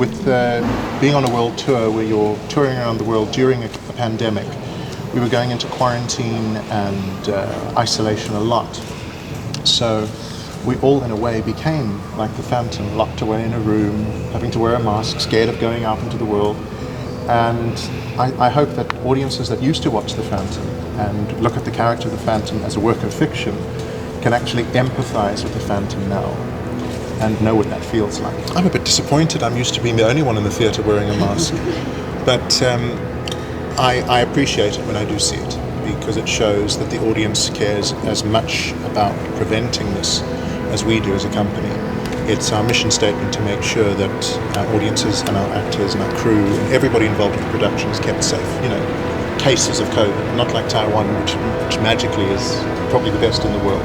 with being on a world tour where you're touring around the world during a pandemic, we were going into quarantine and isolation a lot. So we all, in a way, became like the Phantom, locked away in a room, having to wear a mask, scared of going out into the world. And I hope that audiences that used to watch the Phantom and look at the character of the Phantom as a work of fiction can actually empathize with the Phantom now and know what that feels like. I'm a bit disappointed. I'm used to being the only one in the theatre wearing a mask. But I appreciate it when I do see it, because it shows that the audience cares as much about preventing this as we do as a company. It's our mission statement to make sure that our audiences and our actors and our crew and everybody involved in the production is kept safe. You know, cases of COVID, not like Taiwan, which magically is probably the best in the world.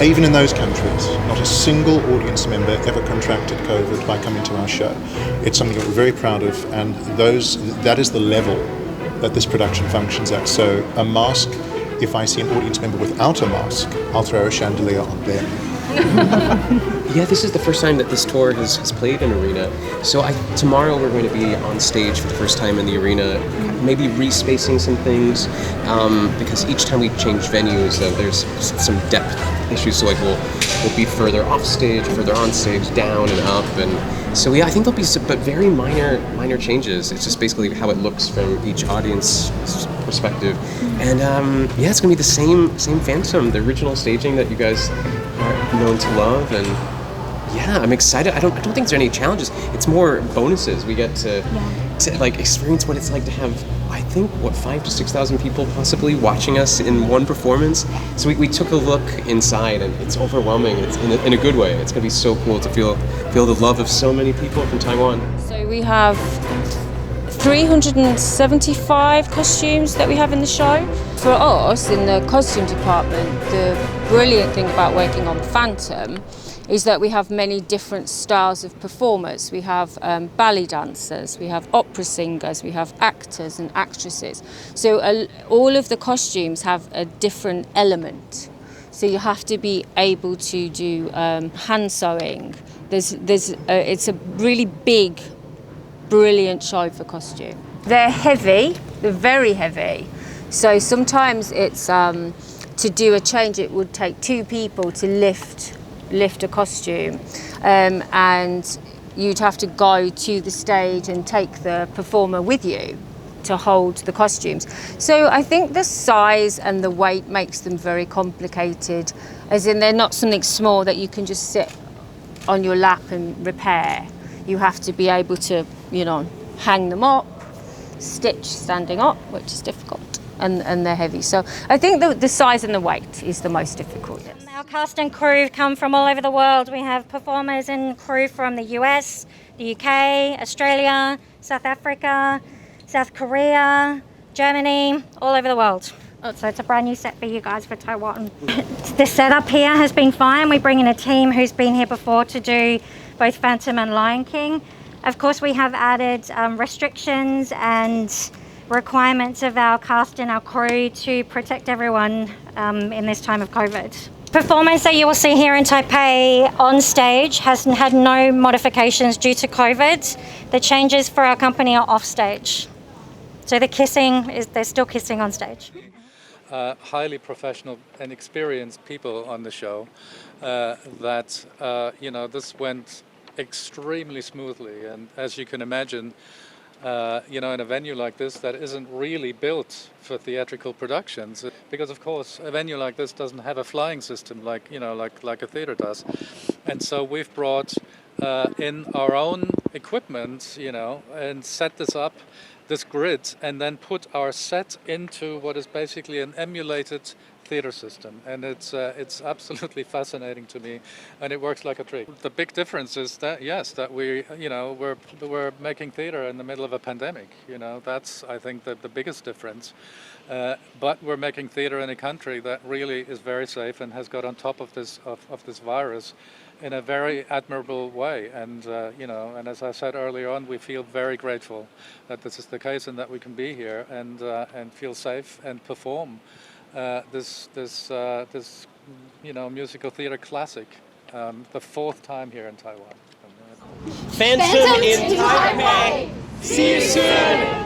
Even in those countries, not a single audience member ever contracted COVID by coming to our show. It's something that we're very proud of, and that is the level that this production functions at. So a mask, if I see an audience member without a mask, I'll throw a chandelier on them. Yeah, this is the first time that this tour has played in arena. So tomorrow we're going to be on stage for the first time in the arena, maybe respacing some things, because each time we change venues, there's some depth issues. So like we'll be further off stage, further on stage, down and up, and so yeah, I think there'll be some, but very minor changes. It's just basically how it looks from each audience perspective, and yeah, it's gonna be the same Phantom, the original staging that you guys are known to love, and yeah, I'm excited. I don't think there are any challenges. It's more bonuses. We get to like experience what it's like to have, I think, 5,000 to 6,000 people possibly watching us in one performance. So we took a look inside, and it's overwhelming. It's in a good way. It's gonna be so cool to feel the love of so many people from Taiwan. So we have 375 costumes that we have in the show. For us in the costume department, the brilliant thing about working on Phantom is that we have many different styles of performers. We have ballet dancers, we have opera singers, we have actors and actresses. So all of the costumes have a different element. So you have to be able to do hand sewing. It's a really big, brilliant show for costume. They're heavy, they're very heavy. So sometimes it's, to do a change, it would take two people to lift a costume, and you'd have to go to the stage and take the performer with you to hold the costumes. So I think the size and the weight makes them very complicated, as in they're not something small that you can just sit on your lap and repair. You have to be able to, hang them up, stitch standing up, which is difficult, and they're heavy. So I think the size and the weight is the most difficult. Yes. Our cast and crew come from all over the world. We have performers and crew from the US, the UK, Australia, South Africa, South Korea, Germany, all over the world. So it's a brand new set for you guys for Taiwan. The setup here has been fine. We bring in a team who's been here before to do both Phantom and Lion King. Of course, we have added restrictions and requirements of our cast and our crew to protect everyone in this time of COVID. Performance that you will see here in Taipei on stage has had no modifications due to COVID. The changes for our company are off stage. So the kissing, they're still kissing on stage. Highly professional and experienced people on the show, this went extremely smoothly. And as you can imagine, in a venue like this that isn't really built for theatrical productions, because of course a venue like this doesn't have a flying system like a theater does, and so we've brought in our own equipment, and set this grid, and then put our set into what is basically an emulated theater system, and it's absolutely fascinating to me, and it works like a trick. The big difference is that we're making theater in the middle of a pandemic. That's, I think, the biggest difference. But we're making theater in a country that really is very safe and has got on top of this virus in a very admirable way. And and as I said earlier on, we feel very grateful that this is the case and that we can be here and feel safe and perform this musical theater classic, the fourth time here in Taiwan. Phantom in Taipei. See you soon.